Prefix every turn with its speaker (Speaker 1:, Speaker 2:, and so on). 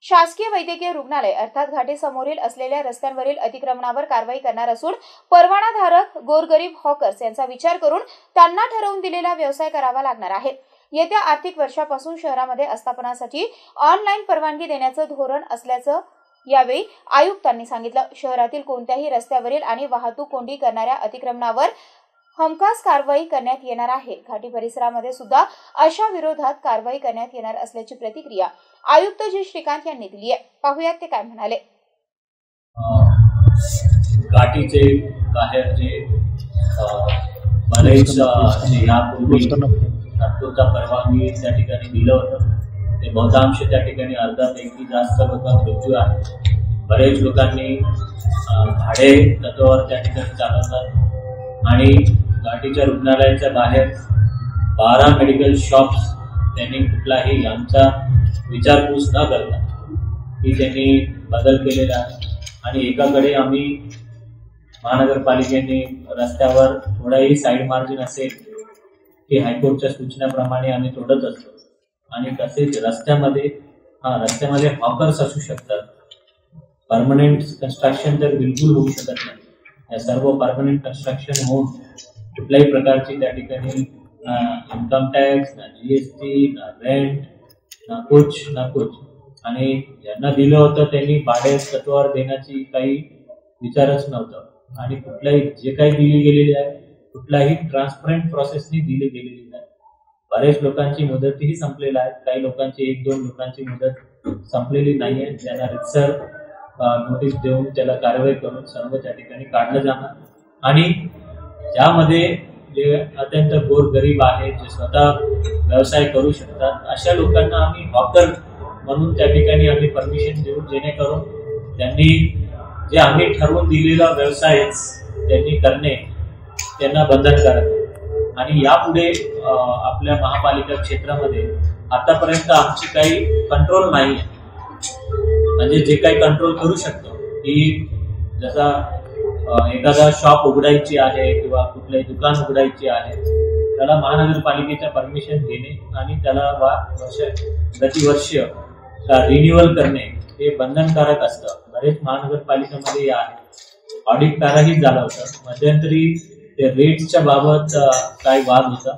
Speaker 1: शासकीय वैद्यकीय रुग्णालय अर्थात घाटी समोरील असलेल्या रस्त्यांवरील अतिक्रमणावर कारवाई करणार असून परवानाधारक गोरगरीब हॉकर्स यांचा विचार करून त्यांना ठरवून दिलेला व्यवसाय करावा लागणार आहे। येत्या आर्थिक वर्षापासून शहरामध्ये आस्थापनासाठी ऑनलाईन परवानगी देण्याचं धोरण असल्याचं यावेळी आयुक्तांनी सांगितलं। शहरातील कोणत्याही रस्त्यावरील आणि वाहतूक कोंडी करणाऱ्या अतिक्रमणावर हमखास कारवाई करण्यात येणार आहे। घाटी परिसरामध्ये सुद्धा अशा विरोधात कारवाई करण्यात येणार असल्याची प्रतिक्रिया आयुक्त जी श्रीकांत यांनी दिली आहे। पाहूयात ते काय म्हणाले।
Speaker 2: घाटीचे बाहेर जे बरेच यापूर्वी तात्पुरता परवानगी त्या ठिकाणी दिलं होतं ते बहुतांश त्या ठिकाणी अर्ध्यापैकी जास्त लोक मृत्यू आहे। बरेच लोकांनी भाडे तत्वावर त्या ठिकाणी चालवतात आणि घाटीच्या रुग्णालयाच्या बाहेर 12 मेडिकल शॉप्स त्यांनी कुठलाही यांचा विचारपूस न करता ती त्यांनी बदल केलेला आहे। आणि एकाकडे आम्ही महानगरपालिकेने रस्त्यावर थोडाही साईड मार्जिन असेल की हायकोर्टच्या सूचनेप्रमाणे आम्ही तोडत असतो आणि तसेच रस्त्यामध्ये हॉकर्स असू शकतात। परमनंट कन्स्ट्रक्शन तर बिलकुल होऊ शकत नाही। या सर्व परमनंट कन्स्ट्रक्शन होऊन कुठल्याही प्रकारची त्या ठिकाणी इन्कम टॅक्स ना GST ना रेंट ना कुछ आणि ज्यांना दिलं होतं त्यांनी भाडे तत्वावर देण्याची काही विचारच नव्हतं आणि कुठल्याही जे काही दिली गेलेली आहे कुठल्याही ट्रान्सपरंट प्रोसेसनी दिली गेलेली नाही। बरेच लोकांची मुदतही संपलेली आहे। काही लोकांची 1-2 लोकांची मुदत संपलेली नाही आहे। त्यांना रितसर नोटीस देऊन त्याला कारवाई करून सर्व त्या ठिकाणी काढलं जाणार आणि ज्यामध्ये जे अत्यंत गोरगरीब आहेत जे स्वतः व्यवसाय करू शकतात अशा लोकांना आम्ही हॉकर म्हणून त्या ठिकाणी आम्ही परमिशन देऊ जेणेकरून त्यांनी जे आम्ही ठरवून दिलेला व्यवसाय त्यांनी करणे त्यांना बंधनकारक आणि यापुढे आपल्या महापालिका क्षेत्रामध्ये आतापर्यंत आमची काही कंट्रोल नाही म्हणजे जे काही कंट्रोल करू शकतो की जसा एखादा शॉप उघडायची आहे किंवा कुठलंही दुकान उघडायची आहे त्याला महानगरपालिकेच्या परमिशन देणे आणि त्याला प्रतिवर्ष रिन्युअल करणे हे बंधनकारक असतं। बरेच महानगरपालिकेमध्ये आहे ऑडिट कराही झालं होतं। मध्यंतरी ते रेट्सच्या बाबत काय वाद होता